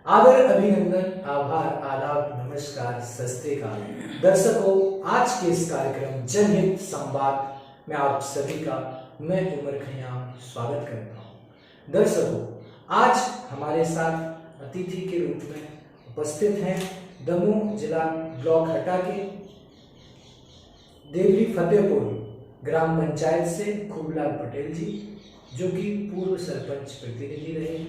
आदर, अभिनंदन, आभार, आदाब, नमस्कार, सत श्री अकाल। दर्शकों, आज के इस कार्यक्रम जनहित संवाद में आप सभी का मैं उमर खयाम स्वागत करता हूँ। दर्शकों, आज हमारे साथ अतिथि के रूप में उपस्थित हैं दमोह जिला ब्लॉक हटा के देवली फतेहपुर ग्राम पंचायत से खूबलाल पटेल जी, जो कि पूर्व सरपंच प्रतिनिधि रहे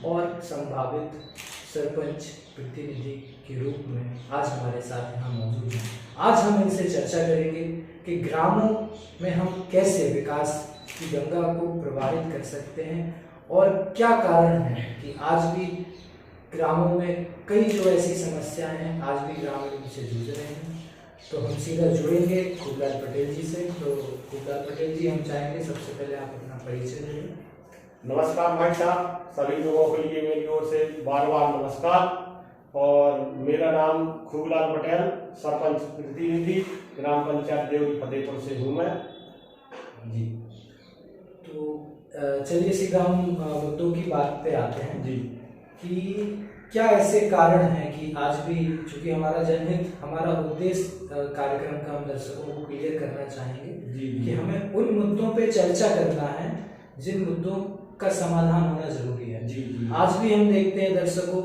और संभावित सरपंच प्रतिनिधि के रूप में आज हमारे साथ यहाँ मौजूद हैं। आज हम इनसे चर्चा करेंगे कि ग्रामों में हम कैसे विकास की गंगा को प्रवाहित कर सकते हैं और क्या कारण है कि आज भी ग्रामों में कई जो ऐसी समस्याएं हैं आज भी ग्रामीण उनसे जूझ रहे हैं। तो हम सीधा जुड़ेंगे खूबलाल पटेल जी से। तो खूबलाल पटेल जी, हम चाहेंगे सबसे पहले आप अपना परिचय दें। नमस्कार भाई साहब, सभी लोगों के लिए मेरी ओर से बार बार नमस्कार। और मेरा नाम खूबलाल पटेल, सरपंच प्रतिनिधि ग्राम पंचायत देवली फतेहपुर से हूँ मैं जी। तो चलिए सीधा हम मुद्दों की बात पे आते हैं जी कि क्या ऐसे कारण हैं कि आज भी, चूंकि हमारा जनहित, हमारा उद्देश्य कार्यक्रम का हम दर्शकों को क्लियर करना चाहेंगे जी कि हमें उन मुद्दों पे चर्चा करना है जिन मुद्दों का समाधान होना जरूरी है। जी आज भी हम देखते हैं दर्शकों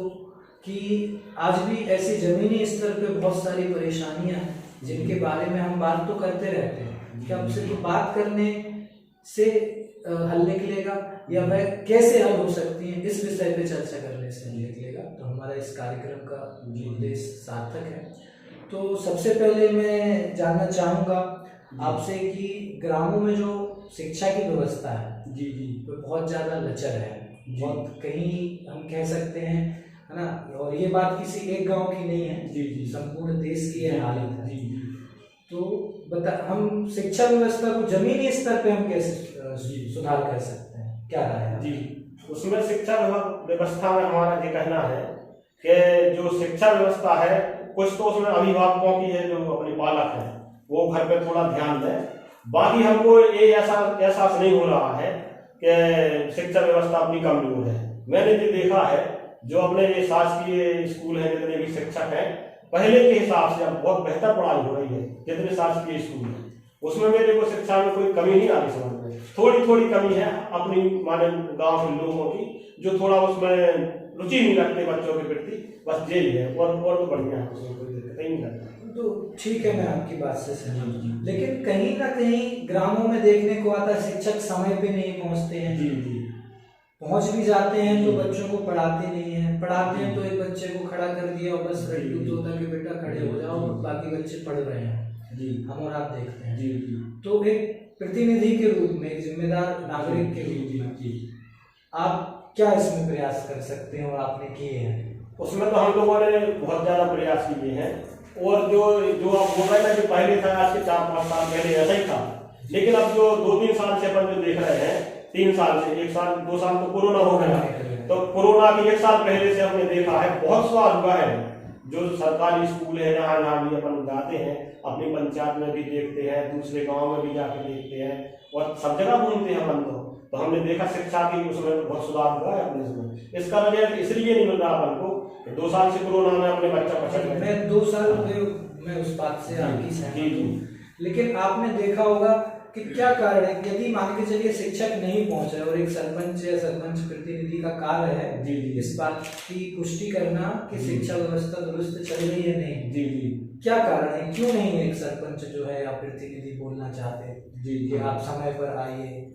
कि आज भी ऐसी जमीनी स्तर पे बहुत सारी परेशानियां हैं जिनके बारे में हम बात तो करते रहते हैं कि अब सिर्फ बात करने से हल निकलेगा या वह कैसे हल हो सकती है, इस विषय पे चर्चा करने से हल निकलेगा। तो हमारा इस कार्यक्रम का उद्देश्य सार्थक है। तो सबसे पहले मैं जानना चाहूँगा आपसे कि ग्रामों में जो शिक्षा की व्यवस्था है जी जी वो बहुत ज़्यादा लचर है, बहुत, कहीं हम कह सकते हैं, है ना। और ये बात किसी एक गांव की नहीं है, जी जी संपूर्ण देश की यह हालत है। जी तो हम शिक्षा व्यवस्था को जमीनी स्तर पे हम कैसे सुधार कर सकते हैं, क्या राय है? जी उसमें शिक्षा व्यवस्था में हमारा ये कहना है कि जो शिक्षा व्यवस्था है, कुछ तो उसमें अभिभावकों की है, जो अपने पालक है वो घर पे थोड़ा ध्यान दें। बाकी हमको ये ऐसा एहसास नहीं हो रहा है कि शिक्षा व्यवस्था अपनी कमजोर है। मैंने ये देखा है, जो अपने ये शासकीय स्कूल है, जितने भी शिक्षक हैं, पहले के हिसाब से अब बहुत बेहतर पढ़ाई हो रही है। जितने शासकीय स्कूल हैं उसमें मेरे को शिक्षा में कोई कमी नहीं आ रही समझ में। थोड़ी थोड़ी कमी है अपनी माने गांव के लोगों की, जो थोड़ा उसमें रुचि नहीं रखते बच्चों के प्रति, बस यही है। और तो बढ़िया है, उसमें कोई दिक्कत ही नहीं लगता। तो ठीक है, मैं आपकी बात से सहमत, लेकिन कहीं ना कहीं ग्रामों में देखने को आता है शिक्षक समय पे नहीं पहुंचते हैं। जी जी पहुंच भी जाते हैं तो बच्चों को पढ़ाते नहीं हैं, पढ़ाते हैं तो एक बच्चे को खड़ा कर दिया और बस रट्टू तोता के बेटा खड़े हो जाओ, बाकी बच्चे पढ़ रहे हैं जी, हम और आप देखते हैं जी जी। तो एक प्रतिनिधि के रूप में, एक जिम्मेदार नागरिक के रूप में जी आप क्या इसमें प्रयास कर सकते हैं और आपने किए हैं? उसमें तो हम लोगों ने बहुत ज्यादा प्रयास किए हैं। और जो आप बोल रहे हैं कि पहले था, आज से 4-5 साल पहले ऐसा ही था, लेकिन अब जो 2-3 साल से अपन जो देख रहे हैं, 3 साल से, 1 साल 2 साल तो कोरोना हो गया, तो कोरोना के 1 साल पहले से हमने देखा है बहुत सुधार हुआ है। जो सरकारी स्कूल है, जहाँ भी अपन जाते हैं, अपनी पंचायत में भी देखते हैं, दूसरे गांव में भी जाके देखते हैं और सब जगह घूमते हैं अपन तो हमने देखा शिक्षा की उसमें बहुत सुधार हुआ है अपने इसमें। इसका रिजल्ट इसलिए नहीं मिल रहा अपन को कि 2 साल से कोरोना में अपने बच्चा पकड़, मैं 2 साल मैं उस बात से आपकी सहमत हूँ, लेकिन आपने देखा होगा कि क्या कारण है। यदि मान के चलिए शिक्षक नहीं पहुंच रहे और एक सरपंच या सरपंच प्रतिनिधि का कार्य है जी जी इस बात की पुष्टि करना कि शिक्षा व्यवस्था दुरुस्त चल रही है नहीं, जी जी, क्या कारण है, क्यों नहीं एक सरपंच जो है या प्रतिनिधि बोलना चाहते जी कि आप समय पर आइए?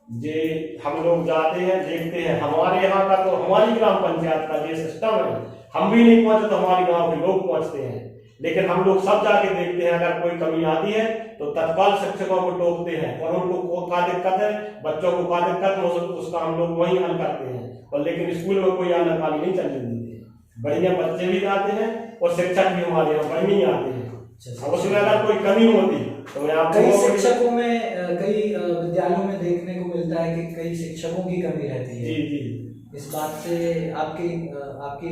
जे हम लोग जाते हैं, देखते हैं, हमारे यहाँ का तो हमारी ग्राम पंचायत का ये सिस्टम है, हम भी नहीं पहुंचे तो हमारे गांव के लोग पहुंचते हैं। लेकिन हम लोग सब जाके देखते हैं, अगर कोई कमी आती है तो तत्काल शिक्षकों को टोकते हैं और उनको क्या दिक्कत है, बच्चों को क्या दिक्कत है, उसका हम लोग वहीं हल करते हैं। और लेकिन स्कूल में कोई आनाकानी नहीं चलने देते, बढ़िया बच्चे भी जाते हैं और शिक्षक भी हमारे यहाँ बढ़िया आते हैं। अब उसमें अगर कोई कमी होती तो मैं आपको, कई शिक्षकों में, कई विद्यालयों में देखने को मिलता है कि कई शिक्षकों की कमी रहती है। जी जी, इस बात से आपकी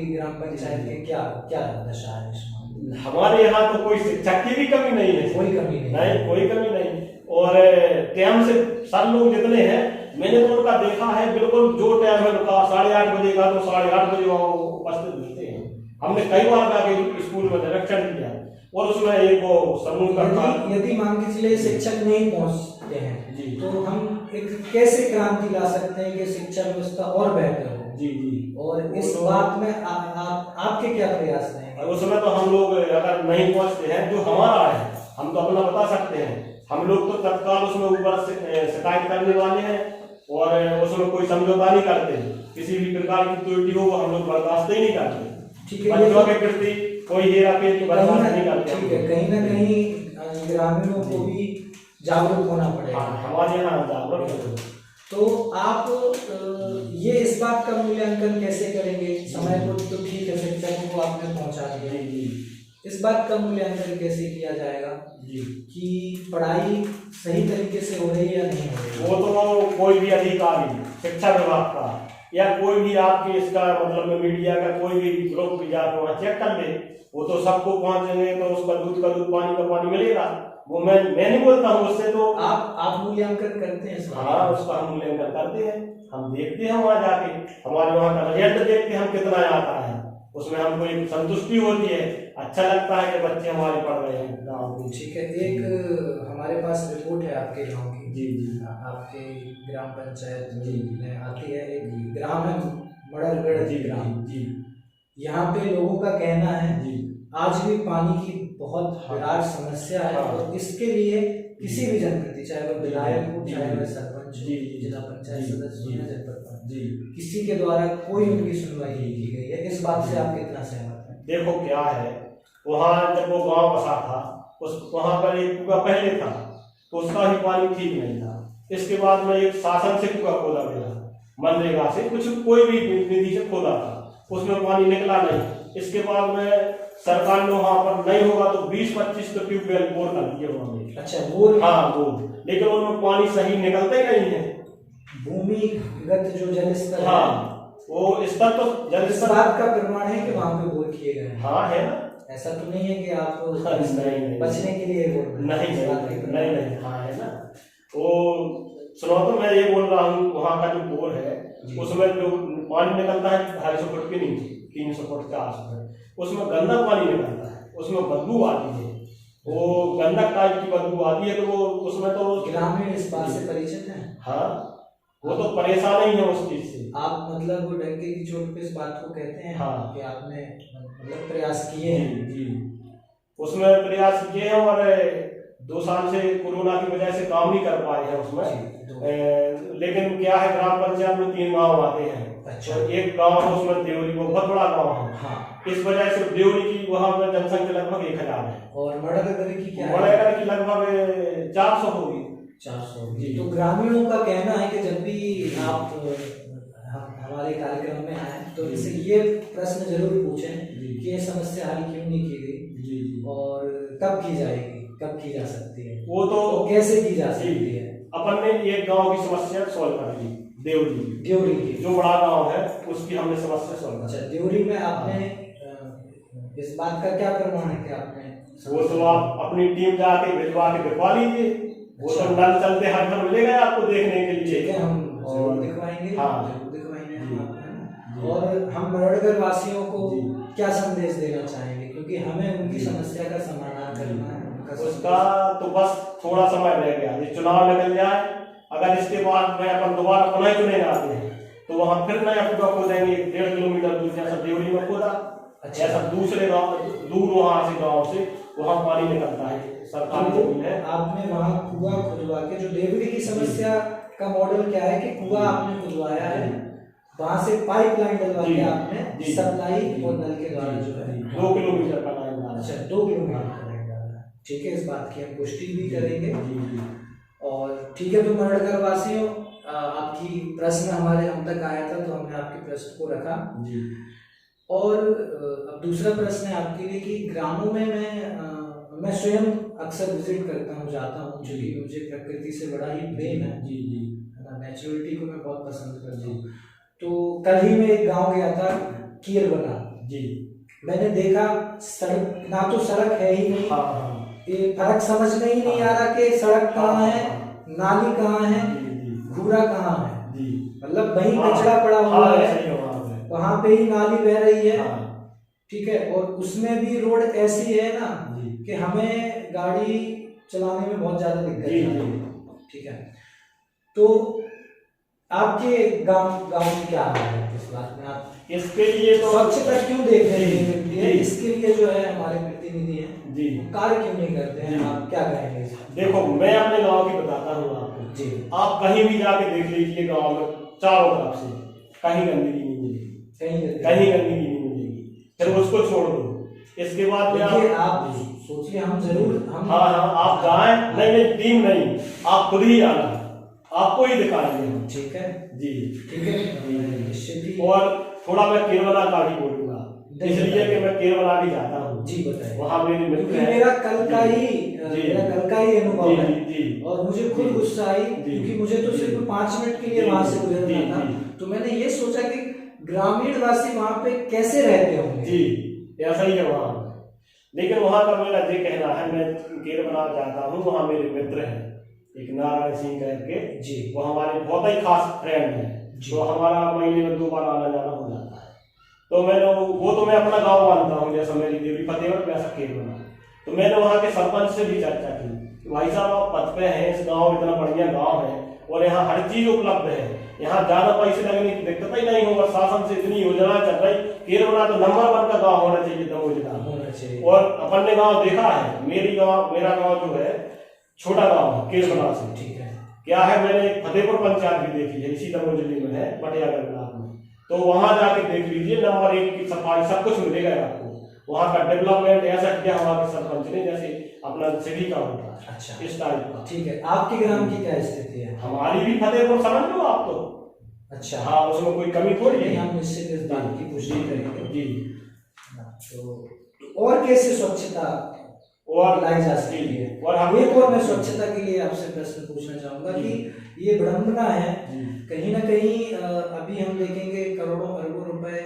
ग्राम पंचायत के क्या क्या दशा है इसमें? हमारे यहाँ तो कोई शिक्षक की भी कमी नहीं है, कोई कमी नहीं, कोई कमी नहीं। और टाइम से सर लोग जितने हैं मैंने तो उनका देखा है, बिल्कुल जो टाइम है उनका 8:30 बजे का तो 8:30 बजे वहाँ उपस्थित मिलते हैं। हमने कई बार जाके स्कूल में निरीक्षण किया और उसमें एक वो समूह का यदि मान के चलिए शिक्षक नहीं पहुंचते हैं जी, तो हम एक कैसे क्रांति ला सकते हैं कि शिक्षा व्यवस्था और बेहतर हो? जी जी। और इस बात में आपके क्या प्रयास रहेंगे? उसमें तो हम लोग अगर नहीं पहुंचते हैं, जो हमारा है हम तो अपना बता सकते हैं। हम लोग तो तत्काल उसमें ऊपर शिकायत करने वाले हैं और उसमें कोई समझौता नहीं करते। किसी भी प्रकार की त्रुटि हो हम लोग बर्दाश्त ही नहीं करते। ठीक है, बच्चों के प्रति कोई हेराफेरी बर्दाश्त नहीं करते। ठीक है, कहीं ना कहीं ग्रामीणों को भी जागरूक होना पड़ेगा। हमारे यहाँ जागरूक है। तो आप ये इस बात का मूल्यांकन कैसे करेंगे? समय को तो ठीक है, शिक्षकों को आपने पहुंचा दिया, इस बात का मूल्यांकन कैसे किया जाएगा जी कि पढ़ाई सही तरीके से हो रही है या नहीं हो रही? वो तो कोई भी अधिकारी शिक्षा विभाग का या कोई भी आपके इसका मतलब मीडिया का कोई भी ग्रुप भी जाकर वहाँ चेक कर ले, वो तो सबको पहुँचेंगे तो उसका दूध का दूध पानी का पानी मिलेगा। वो मैं नहीं बोलता हूँ, उससे तो आप मूल्यांकन करते हैं? हाँ, उसका हम मूल्यांकन करते हैं। हम देखते हैं वहाँ जाके, हमारे वहाँ का रिजल्ट देखते हैं हम कितना आता है, उसमें हमको एक संतुष्टि होती है, अच्छा लगता है कि बच्चे हमारे पढ़ रहे हैं गाँव में। ठीक है, एक हमारे पास रिपोर्ट है आपके गांव की। जी जी। आपके ग्राम पंचायत जी में आती है, एक ग्राम है मड़रगढ़ जी ग्राम जी। यहाँ पे लोगों का कहना है जी आज भी पानी की बहुत विराट समस्या है और इसके लिए किसी भी जनप्रति, चाहे वह विधायक हो, चाहे वह सरपंच, जिला पंचायत सदस्य या जनप्रतिनिधि, जी, किसी के द्वारा कोई उनकी सुनवाई नहीं की गई है। इस बात से आप कितना सहमत हैं? देखो क्या है, वहाँ जब वो गांव बसा था वहाँ पर एक कुआं पहले था तो उसका भी पानी ठीक नहीं था। इसके बाद में एक शासन से कुआं खोदा गया, मनरेगा से कुछ कोई भी निधि से खोदा था, उसमें पानी निकला नहीं। इसके बाद में सरकार ने वहाँ पर नहीं होगा तो 20-25 तो ट्यूबवेल बोर कर दिए उन्होंने। अच्छा, बोर? हाँ बोर, लेकिन उनमें पानी सही निकलता ही नहीं है। भूमिगत जो जल स्तर, हाँ वो स्तर तो जल इस स्तर बात का प्रमाण है कि वहाँ पे बोर किए गए हैं। हाँ है ना, ऐसा तो नहीं है कि आप नहीं बचने के लिए बोल रहे हैं? नहीं हाँ है ना। वो सुनो तो मैं ये बोल रहा हूँ, वहाँ का जो बोर है उसमें जो पानी निकलता है 250 फुट के नीचे, 300 फुट के आसपास, उसमें गंदा पानी निकलता है, उसमें बदबू आती है, वो गंदक टाइप की बदबू आती है। तो वो उसमें तो ग्रामीण इस बात से परिचित हैं? हाँ, वो तो परेशान ही है उस चीज से। आप मतलब डंके की चोट पे इस बात को कहते हैं? हाँ, कि आपने मतलब प्रयास किए हैं? जी, उसमें प्रयास किए हैं और 2 साल से कोरोना की वजह से काम नहीं कर पाए हैं उसमें। लेकिन क्या है, ग्राम पंचायत में 3 गांव आते हैं। अच्छा। तो एक गांव है उसमें देवरी, वो बहुत बड़ा गांव है। हाँ। इस वजह से देवरी की वहां पर जनसंख्या लगभग 1000 है और मड़रगढ़ की क्या है? मड़रगढ़ की लगभग 400 होगी। 400 जी। तो ग्रामीणों का कहना है कि जब भी आप हमारे कार्यक्रम में आए तो इनसे ये प्रश्न जरूर पूछें कि ये समस्या हल क्यों नहीं की गई और कब की जाएगी, कब की जा सकती है, वो तो कैसे की जा सकती है। अपन ने एक गांव की समस्या सॉल्व कर दी, देवरी की जो बड़ा गांव है उसकी हमने समस्या सॉल्व। अच्छा, देवरी में आपने इस बात का क्या प्रमाण है कि आपने? वो तो आप अपनी टीम जाके भिजवा के दिखवा लीजिए, वो तो नल चलते हर घर मिलेगा आपको देखने के लिए। ठीक है, हम जरूर दिखवाएंगे। हाँ जरूर दिखवाएंगे हम आपको। और हम मड़रगढ़ वासियों को क्या संदेश देना चाहेंगे, क्योंकि हमें उनकी समस्या का समाधान करना है। उसका तो बस थोड़ा समय रह गया, ये चुनाव निकल जाए, अगर इसके बाद में अपन दोबारा पुनः चुने जाते हैं तो वहाँ फिर नया कुआं खोदेंगे 1.5 किलोमीटर दूर, जैसा देवरी में खोदा। अच्छा। ऐसा दूसरे गाँव दूर वहाँ से गाँव से वहाँ पानी निकलता है, सरकारी जमीन है। आपने वहाँ कुआं खुदवा के, जो देवरी की समस्या का मॉडल क्या है कि कुआं आपने खुदवाया है, वहाँ से पाइपलाइन डलवा के आपने सप्लाई और नल के द्वारा जो है 2 किलोमीटर का लाइन डाला। अच्छा, 2 किलोमीटर का लाइन डाला। ठीक है, इस बात की हम पुष्टि भी करेंगे। और ठीक है, तो मड़रगढ़ वासियों, आपकी प्रश्न हम तक आया था तो हमने आपके प्रश्न को रखा जी। और अब दूसरा प्रश्न है आपके लिए कि ग्रामों में मैं स्वयं अक्सर विजिट करता हूँ, जाता हूँ, क्योंकि मुझे प्रकृति से बड़ा ही प्रेम है जी जी, नेचुरलिटी को मैं बहुत पसंद करता हूँ। तो कल ही मैं एक गांव गया था, कीरबना जी। मैंने देखा सड़क, ना तो सड़क है ही नहीं, ये फर्क समझ में ही नहीं आ रहा कि सड़क कहाँ है, नाली कहाँ है। घूरा कहाँ है, जी, मतलब वहीं कचरा पड़ा हुआ है, सही है, वहां पे ही नाली बह रही है, हाँ, ठीक है, और उसमें भी रोड ऐसी है ना जी, कि हमें गाड़ी चलाने में बहुत ज्यादा दिक्कत जी, है, जी। ठीक है। तो आपके गांव में क्या हाल है इस बात में, आप इसके लिए तो स्वच्छता क्यों देख रहे हैं, जी। इसके लिए जो है हमारे प्रतिनिधि हैं जी, कार्य क्यों नहीं करते हैं, जी। आप क्या कहेंगे इस बात? देखो मैं अपने गांव की बताता हूँ आपको जी, आप कहीं भी जाके देख लीजिए गांव में चारों तरफ से कहीं गंदगी नहीं मिलेगी, कहीं गंदगी नहीं मिलेगी, फिर उसको छोड़ दो। इसके बाद में देखिए आप सोचिए, हम जरूर हम हाँ आप जाएं, नहीं टीम नहीं, आप खुद ही आना, आपको ही दिखाएंगे हम। ठीक है जी, ठीक है, निश्चित ही। और थोड़ा मैं केरला का भी बोलूंगा, इसलिए कि मैं केरला भी जाता हूँ। जी बताइए। वहाँ मेरी मित्र है, मेरा कल का ही अनुभव है, जी, और मुझे खुद गुस्सा आई, क्योंकि मुझे तो सिर्फ 5 मिनट के लिए वहां से गुजरना था, तो मैंने ये सोचा कि ग्रामीण वासी वहां पे कैसे रहते होंगे। जी, ऐसा ही है वहाँ, लेकिन वहाँ का मेरा ये कहना है, मैं केरला जाता हूँ, वहाँ मेरे मित्र हैं एक नारायण सिंह करके जी, वो हमारे बहुत ही खास फ्रेंड है, तो हमारा महीने में 2 बार आना जाना हो जाता है। तो मैं अपना गांव मानता हूँ, जैसा मेरी देवी फतेहगढ़ वैसा केरला। तो मैंने वहाँ के सरपंच से भी चर्चा की कि भाई साहब आप पद पे हैं, इस गांव इतना बढ़िया गांव है और यहाँ हर चीज उपलब्ध है, यहाँ ज्यादा पैसे लगने की दिक्कत ही नहीं होगा, शासन से इतनी योजना चल रही, केरला तो नंबर 1 का गाँव होना चाहिए दमोह होना चाहिए। और अपन ने गाँव देखा है, मेरा गाँव जो है छोटा गाँव है केरला से, ठीक है, क्या है, मैंने फतेहपुर पंचायत भी देखी है, इसी दमोह जिले में है, पटियागढ़ ब्लॉक में, तो वहां जाके देख लीजिए, नंबर 1 की सफाई, सब कुछ मिलेगा आपको। वहाँ का डेवलपमेंट ऐसा किया हमारे सरपंच ने, जैसे अपना सिटी का होता है, अच्छा इस टाइप का। ठीक है, आपके ग्राम की क्या स्थिति है? हमारी भी फतेहपुर समझ लो आप तो। अच्छा हाँ, उसमें कोई कमी थोड़ी है, हम निश्चित इस बात की पुष्टि करेंगे जी। तो और कैसे स्वच्छता और लाई जा सकती है? और एक और मैं स्वच्छता के लिए आपसे प्रश्न पूछना चाहूंगा कि ये विडंबना है, कहीं ना कहीं अभी हम देखेंगे करोड़ों अरबों रुपए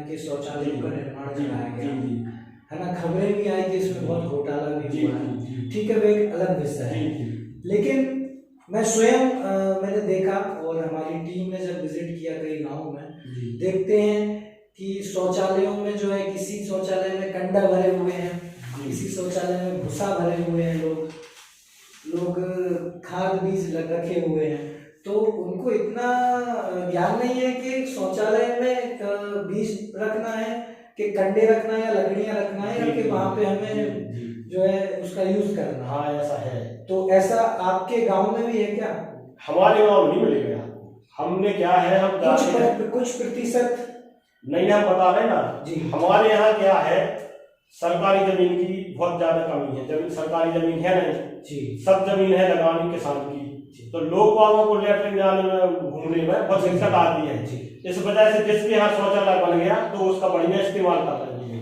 के शौचालयों का निर्माण कराया गया है ना, खबरें भी आई कि इसमें बहुत घोटाला भी हुआ है, ठीक है, वो एक अलग विषय है। लेकिन मैं स्वयं मैंने देखा, और हमारी टीम ने जब विजिट किया कई गाँव में, देखते हैं कि शौचालयों में जो है, किसी शौचालय में कंडा भरे हुए हैं, किसी शौचालय में भूसा भरे हुए हैं, लोग खाद बीज रखे हुए हैं, तो उनको इतना ज्ञान नहीं है कि शौचालय में बीज रखना है कि कंडे रखना है या लकड़ियां रखना है, या कि वहां पे हमें जो है उसका यूज करना। हाँ ऐसा है। तो ऐसा आपके गांव में भी है क्या? हमारे गांव में नहीं मिलेगा, हमने क्या है, हम कुछ प्रतिशत नहीं, हम बता रहे ना जी। हमारे यहाँ क्या है, सरकारी जमीन की बहुत ज्यादा कमी है, सरकारी जमीन है नहीं जी, सब जमीन है लगानी किसान की, तो लोग बागों को लेटरिन जाने में, घूमने में बहुत दिक्कत आती है जी। इस वजह से जिसके यहाँ शौचालय बन गया तो उसका बढ़िया इस्तेमाल कर रहे हैं,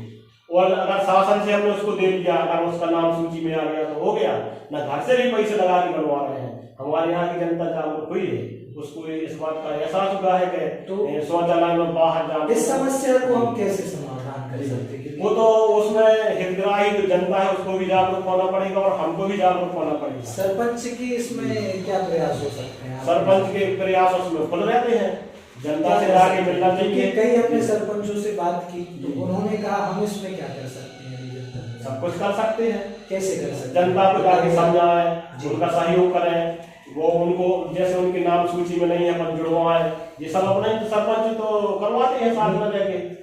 और अगर शासन से हमने उसको दे दिया, अगर उसका नाम सूची में आ गया तो हो गया ना, घर से भी पैसे लगा के बनवा रहे हैं। हमारे यहाँ की जनता जागरूक हुई है, उसको इस बात का एहसास हुआ है कि तो शौचालय में बाहर जाना, इस समस्या को हम कैसे समाधान कर सकते हैं? वो तो उसमें हितग्राही जो जनता है उसको भी जागरूक होना पड़ेगा और हमको भी जागरूक होना पड़ेगा। सरपंच की इसमें क्या प्रयास हो सकते हैं? सरपंच के प्रयास उसमें खुल रहते हैं, जनता से आगे मिलना चाहिए। कई अपने सरपंचों से बात की तो उन्होंने कहा हम इसमें क्या कर सकते हैं? सब कुछ कर सकते हैं। कैसे कर सकते हैं? जनता को जाके समझाएं, उनका सहयोग करें, वो उनको जैसे उनके नाम सूची में नहीं है अपन जुड़वाएं, ये सब अपने सरपंच तो करवाते हैं साथ में रहकर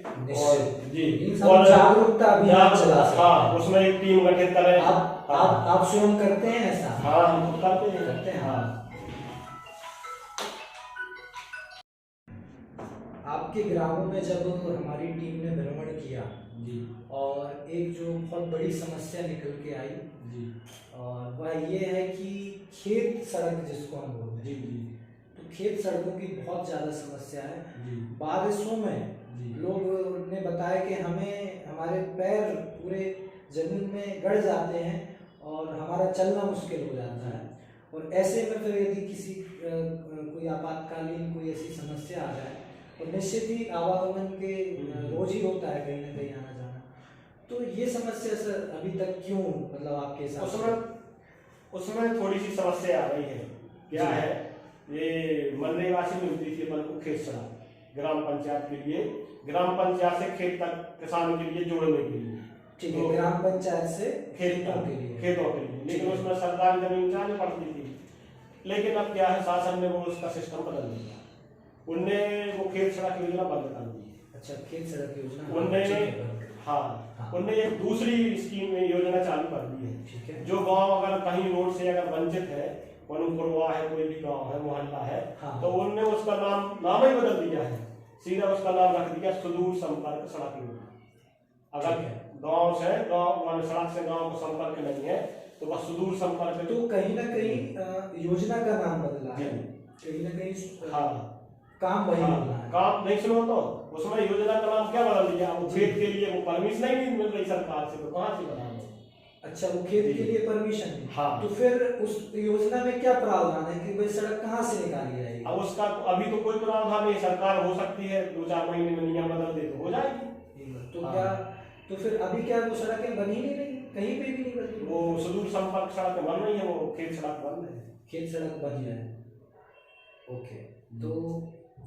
जी, और जागरूकता अभियान चला, हाँ उसमें एक टीम गठित करें। आप स्वयं करते हैं ऐसा? हाँ हम करते हैं। हाँ आपके ग्रामों में जब हमारी टीम ने भ्रमण किया जी, और एक जो बहुत बड़ी समस्या निकल के आई जी, और वह ये है कि खेत सड़क जिसको हम बोलते हैं जी, तो खेत सड़कों की बहुत ज़्यादा समस्या है जी। बारिशों में लोग ने बताया कि हमारे पैर पूरे जमीन में गड़ जाते हैं और हमारा चलना मुश्किल हो जाता है, और ऐसे में फिर यदि किसी कोई आपातकालीन कोई ऐसी समस्या आ जाए तो निश्चित ही आवागमन के रोज ही होता है कहीं ना कहीं आना जाना, तो ये समस्या सर अभी तक क्यों, मतलब आपके हिसाब से? उसमें थोड़ी सी समस्या आ रही है, क्या है ये मनरेगा से मिलती थी अपन को खेत सड़क ग्राम पंचायत के लिए, ग्राम पंचायत से खेत तक किसानों के लिए जोड़ने के लिए। ठीक है, ग्राम पंचायत से खेतों के लिए, लेकिन उसमें सरकारी जमीन जानी पड़ती थी। लेकिन अब क्या है, शासन ने वो उसका सिस्टम बदल दिया, उनने वो खेत सड़क योजना बंद कर दी। अच्छा, खेत सड़क योजना उनने उनने एक दूसरी स्कीम योजना चालू कर दी है। ठीक है, जो गांव अगर कहीं रोड से अगर वंचित है, वनुपुरवा है, कोई भी गांव है, मोहल्ला है, तो उनने उसका नाम ही बदल दिया है, सीधा उसका नाम रख दिया सुदूर संपर्क सड़क योजना। अगर गांव से गांव सड़क से गांव को संपर्क नहीं है तो बस सुदूर संपर्क। तो कहीं ना कहीं योजना का नाम बदला है, कहीं ना कहीं काम वही बदला है। काम नहीं, सुनो तो उसमें योजना का नाम क्या बदल दिया, वो खेत के लिए वो परमिशन ही नहीं मिल रही सरकार से, तो कहाँ से बना? अच्छा, वो खेत के लिए परमिशन है। तो फिर उस योजना में क्या प्रावधान है कि भाई सड़क कहाँ से निकाली जाएगी? अब उसका अभी तो कोई प्रावधान नहीं, सरकार हो सकती है 2-4 महीने में नियम बदल दे तो हो जाएगी। तो क्या, तो फिर अभी क्या वो सड़कें बनी नहीं रही, कहीं पे भी नहीं बनी? वो सुदूर संपर्क सड़क बन रही है, वो खेत सड़क बन रही है, खेत सड़क बन है। ओके, तो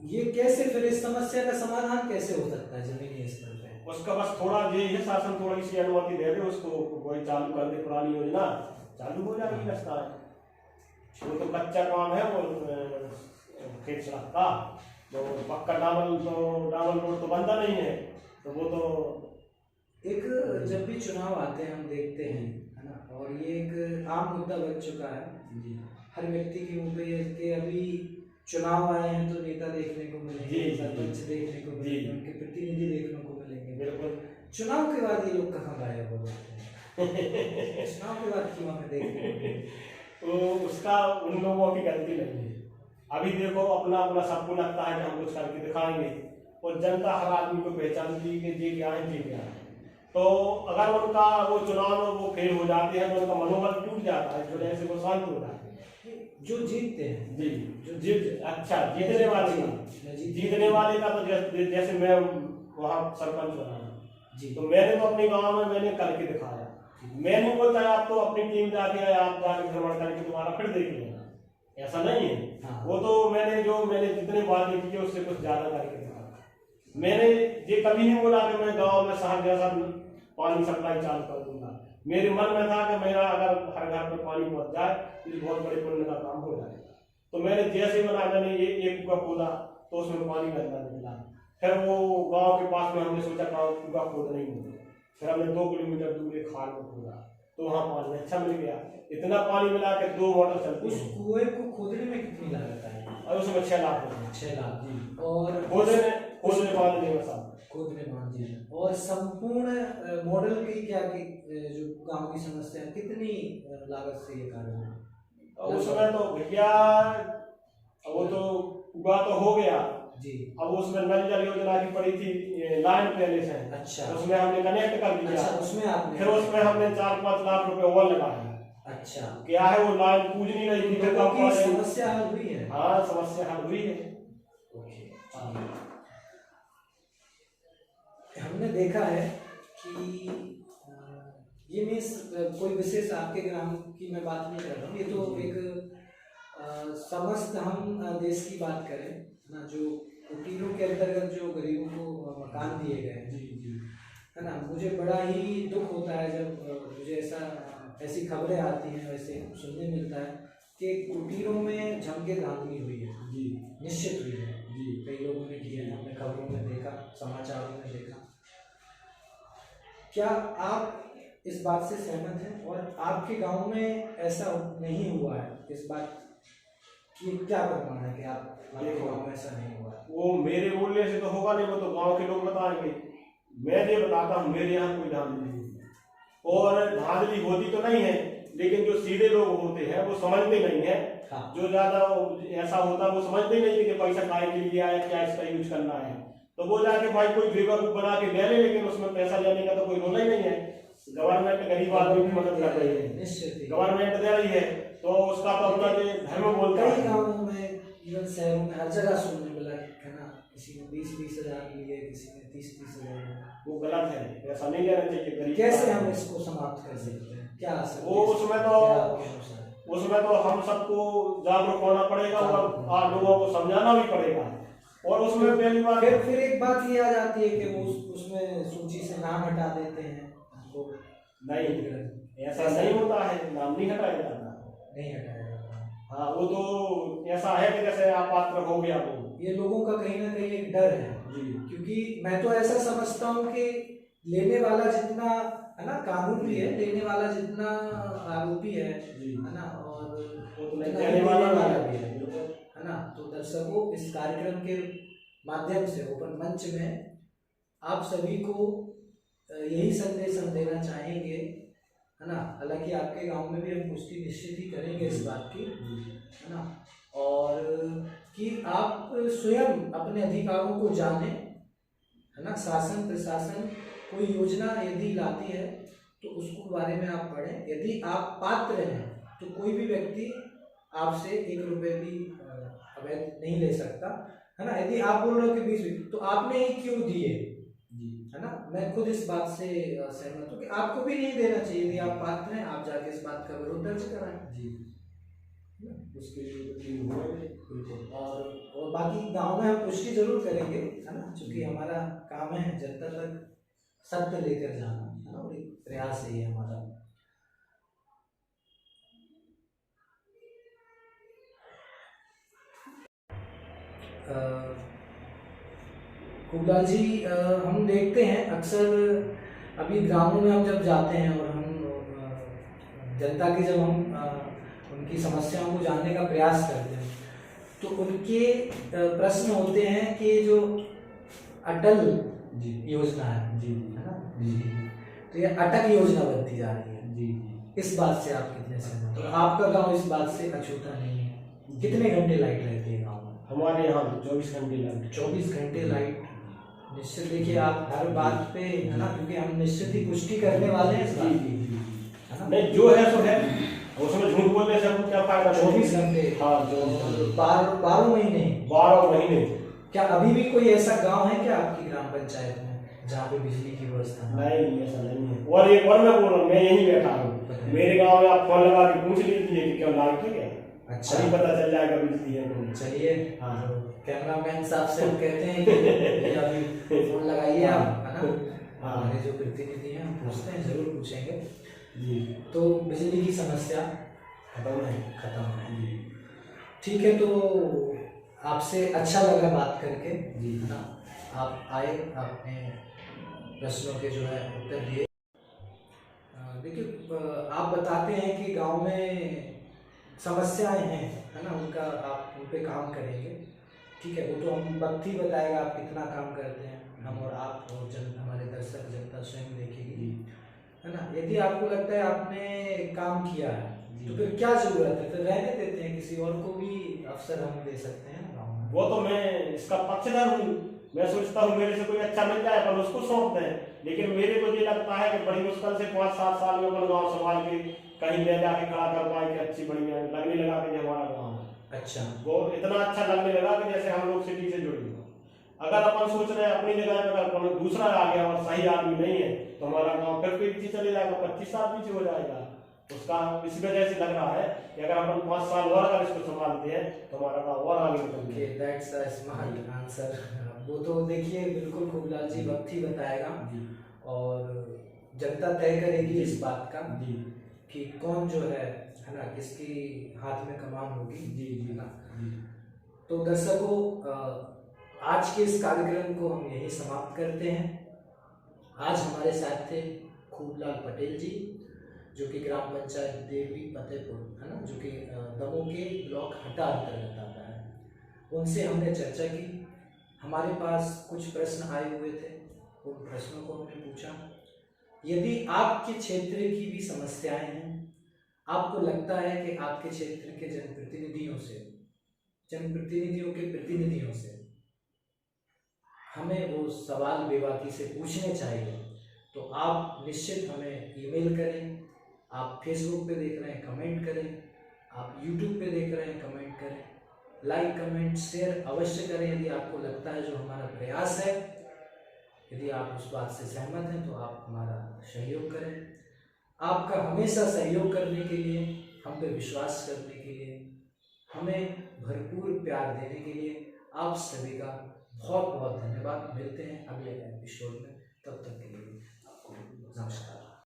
ये कैसे फिर इस समस्या का समाधान कैसे हो सकता है जमीनी स्तर पे? उसका बस थोड़ा ये है, शासन थोड़ी सी अनुमति दे दे उसको, कोई चालू कर दे, पुरानी योजना चालू हो जाएगी। रास्ता है वो तो कच्चा काम है, वो खेत सड़क का, तो पक्का डामर रोड तो बनता नहीं है, तो वो तो एक जब भी चुनाव आते हैं हम देखते हैं, है ना, और ये एक आम मुद्दा बन चुका है हर व्यक्ति के मुंह पे कि अभी चुनाव आए हैं तो नेता देखने को मिलेंगे, सरपंच देखने को मिलेंगे, उनके प्रतिनिधि देखने को मिलेंगे। बिल्कुल। चुनाव के बाद ये लोग कहाँ गायब हो जाते हैं? चुनाव के बाद क्यों हमें देखने को मिलेंगे? तो उसका उन लोगों की गलती नहीं है। अभी देखो, अपना अपना सबको लगता है कि हम कुछ करके दिखाएंगे, और जनता हर आदमी को पहचानती है कि ये क्या है, ये क्या है। तो अगर उनका वो चुनाव में वो फेल हो जाते हैं तो उनका मनोबल टूट जाता है, इस वजह से वो शांत हो जाते हैं। जो जीतते हैं जी, जो अच्छा जीतने वाले का तो जैसे मैं वहाँ सरपंच बना जी, तो मैंने तो अपने गांव में मैंने करके दिखाया। मैं नहीं बोलता आप तो अपनी टीम जाके आप जाके भ्रमण करके दोबारा फिर देख लेना, ऐसा नहीं है। वो तो मैंने जितने वादे किए उससे कुछ ज्यादा करके दिखाया। मैंने ये कभी नहीं बोला कि मैं गाँव में शहर जैसा पानी सप्लाई चालू कर दूंगा। मेरे मन में था कि मेरा अगर हर घर पर पानी पहुंच जाए तो बहुत बड़े पुण्य का काम हो जाएगा। तो मैंने जैसे बना, मैंने एक कुआ खोदा तो उसमें पानी गंदा निकला। फिर वो गांव के पास में हमने सोचा कुआ खोद नहीं होगा, फिर हमने 2 किलोमीटर दूर एक खाल में खोदा तो वहाँ पानी अच्छा मिल गया। इतना पानी मिला के 2 मोटर चलती। उस कुएं को खोदने में कितनी लागत आई? और उसमें 6 लाख। 6 लाख जी। और खोदने बांधने में सब खोदने बांधने और संपूर्ण मॉडल की क्या की जो गांव की समस्या है, कितनी लागत से ये कार्य है? उसमें तो भैया वो तो हुआ तो हो गया जी। अब उसमें नल जल योजना की पड़ी थी, लाइन पहले से। अच्छा। उसमें हमने कनेक्ट कर दिया। अच्छा, उसमें आपने फिर उसमें हमने 4-5 लाख रुपए और लगाए। अच्छा, क्या है वो लाइन पूज नहीं रही थी, तो समस्या हल हुई है। हाँ, समस्या हल हुई है। हमने देखा है कि ये मैं कोई विशेष आपके ग्राम की मैं बात नहीं कर रहा हूँ, ये तो एक समस्त हम देश की बात करें ना, जो कुटीरों के अंतर्गत जो गरीबों को मकान दिए गए जी जी, है ना। मुझे बड़ा ही दुख होता है जब मुझे ऐसी खबरें आती हैं, वैसे सुनने मिलता है कि कुटीरों में जम के धांधली हुई है जी, निश्चित हुई है जी, कई लोगों ने किया है, हमने खबरों में देखा, समाचारों में देखा। क्या आप इस बात से सहमत हैं और आपके गांव में ऐसा नहीं हुआ है? इस बात की क्या प्रमाण है कि आपके गांव में ऐसा नहीं हुआ है? वो मेरे बोलने से तो होगा नहीं, वो तो गांव के लोग बताएंगे। मैं ये बताता हूँ, मेरे यहाँ कोई धांधली नहीं है, और धांधली होती तो नहीं है, लेकिन जो सीधे लोग होते हैं वो समझते नहीं है। हाँ। जो ज्यादा ऐसा होता है वो समझते नहीं कि पैसा काय के लिए आया, क्या इसका यूज करना है, तो वो जाके भाई कोई बेवकूफ बना के ले ले, लेकिन उसमें पैसा लेने का तो कोई रोल ही नहीं है। गवर्नमेंट गरीब आदमी की मदद कर रही है, गवर्नमेंट दे रही है, तो उसका तो अपना धर्म बोलता है। कई गाँवों में, इवन शहरों में हर जगह सुनने मिला है ना, किसी ने 20-20 हजार लिए, किसी ने 30-30 हजार। वो गलत है, ऐसा नहीं लेना चाहिए। कैसे हम इसको समाप्त कर सकते हैं? क्या वो उसमें तो उसमें तो हम सबको जागरूक होना पड़ेगा और लोगों को समझाना भी पड़ेगा। और उसमें पहली बात फिर एक बात ये आ जाती है कि वो उसमें सूची से नाम हटा देते हैं। तो नहीं, ऐसा नहीं होता है, नाम नहीं हटाया जाता, नहीं हटाया जाता। हाँ, वो तो ऐसा है कि जैसे अपात्र हो गया वो। ये लोगों का कहीं ना कहीं एक डर है जी, क्योंकि मैं तो ऐसा समझता हूँ कि लेने वाला जितना है ना कानून भी है, लेने वाला जितना आरोपी है ना, और तो देने वाला भी है ना। तो दर्शकों, इस कार्यक्रम के माध्यम से ओपन मंच में आप सभी को यही संदेश हम देना चाहेंगे, है ना। हालांकि आपके गांव में भी हम पुष्टि निश्चित ही करेंगे इस बात की, है ना, और कि आप स्वयं अपने अधिकारों को जाने, है ना। शासन प्रशासन कोई योजना यदि लाती है तो उसको बारे में आप पढ़ें। यदि आप पात्र हैं तो कोई भी व्यक्ति आपसे 1 रुपये भी अवैध नहीं ले सकता, है ना। यदि आप बोल रहे हो कि 20 तो आपने ही क्यों दिए, है ना। मैं खुद इस बात से सहमत हूँ कि आपको भी नहीं देना चाहिए। यदि आप पात्र हैं, आप जाके इस बात का विरोध दर्ज कराएं जी, उसके लिए बिल्कुल। और बाकी गांव में हम पुष्टि जरूर करेंगे, है ना, क्योंकि हमारा काम है जनता तक सत्य लेकर जाना, है ना, और एक प्रयास है ये हमारा। कुबलाल जी, हम देखते हैं अक्सर अभी ग्रामों में हम जब जाते हैं और हम जनता की जब हम उनकी समस्याओं को जानने का प्रयास करते हैं तो उनके प्रश्न होते हैं कि जो अटल योजना है जी, है ना जी, तो ये अटल योजना बनती जा रही है जी, इस बात से आप कितने सहमत हो? आपका गांव इस बात से अछूता नहीं है। कितने घंटे लाइट रहती है गांव में? हमारे यहाँ 24 घंटे लाइट। 24 घंटे लाइट। निश्चित देखिए आप हर बात पे, है ना, क्योंकि हम निश्चित ही पुष्टि करने वाले हैं इस बात की, है ना। नहीं, जो है सो है, उसमें झूठ बोलने से हमको क्या फायदा? 24 घंटे, हाँ, जो 12 महीने 12 महीने। क्या अभी भी कोई ऐसा गांव है क्या आपकी ग्राम पंचायत में जहाँ पे बिजली की व्यवस्था नहीं, ऐसा नहीं है। और एक और मैं बोल रहा हूँ, मैं यहीं बैठा हूँ, मेरे गांव में आप फोन लगा के पूछ लीजिए कि क्या लाइट है क्या। अच्छा, अभी पता चल जाएगा बिजली है तो। चलिए, हाँ, कैमरामैन साहब से हम कहते हैं कि अभी फोन लगाइए आप, है ना। हमारे जो प्रतिनिधि हैं हम पूछते हैं, जरूर पूछेंगे जी। तो बिजली की समस्या खत्म है जी, ठीक है। तो आपसे अच्छा लगा बात करके जी, है ना। आप आए, आपने प्रश्नों के जो है उत्तर दिए। देखिए, आप बताते हैं कि गांव में समस्याएं हैं, है ना, उनका आप उन पे काम करेंगे, ठीक है। वो तो हम वक्त ही बताएगा आप कितना काम करते हैं, हम और आप और हमारे दर्शक जनता स्वयं देखेगी, है ना। यदि आपको लगता है आपने काम किया है तो फिर क्या जरूरत है, फिर रहने देते हैं, किसी और को भी अवसर हम दे सकते हैं गाँव में। वो तो मैं इसका पक्षधर हूँ, मैं सोचता हूँ मेरे से कोई अच्छा मिल जाए पर उसको सौंप दें, लेकिन मेरे को ये लगता है कि बड़ी मुश्किल से 5-7 साल में अपन गाँव संभाल के कहीं ले जाके खड़ा कर पाए कि अच्छी बढ़िया लगने लगा कि हमारा गाँव है। अच्छा, वो इतना अच्छा लगने लगा कि जैसे हम लोग सिटी से जुड़े हुए। अगर अपन सोच रहे हैं अपनी जगह पर, अगर दूसरा आ गया और सही आदमी नहीं है तो हमारा गाँव फिर पीछे चले जाएगा, 25 साल पीछे हो जाएगा। उसका इस वजह से लग रहा है कि अगर अपन 5 साल और अगर इसको संभालते हैं तो हमारा गाँव और आगे निकल गया। That's a smart answer. वो तो देखिए बिल्कुल कुबलाल जी वक्त ही बताएगा और जनता तय करेगी इस बात का जी कि कौन जो है ना, किसकी हाथ में कमान होगी जी, है ना। तो दर्शकों, आज के इस कार्यक्रम को हम यही समाप्त करते हैं। आज हमारे साथ थे खूबलाल पटेल जी, जो कि ग्राम पंचायत देवरी फतेहपुर, है ना, जो कि दमोह के ब्लॉक हटा अंतर्गत आता है। उनसे हमने चर्चा की, हमारे पास कुछ प्रश्न आए हुए थे, उन प्रश्नों को हमने पूछा। यदि आपके क्षेत्र की भी समस्याएं हैं, आपको लगता है कि आपके क्षेत्र के जनप्रतिनिधियों के प्रतिनिधियों से हमें वो सवाल बेबाकी से पूछने चाहिए, तो आप निश्चित हमें ईमेल करें। आप फेसबुक पे देख रहे हैं, कमेंट करें। आप यूट्यूब पे देख रहे हैं, कमेंट करें। लाइक, कमेंट, शेयर अवश्य करें यदि आपको लगता है जो हमारा प्रयास है। यदि आप उस बात से सहमत हैं तो आप हमारा सहयोग करें। आपका हमेशा सहयोग करने के लिए हम पे विश्वास करने के लिए, हमें भरपूर प्यार देने के लिए आप सभी का बहुत बहुत धन्यवाद। मिलते हैं अगले एपिसोड में, तब तक के लिए।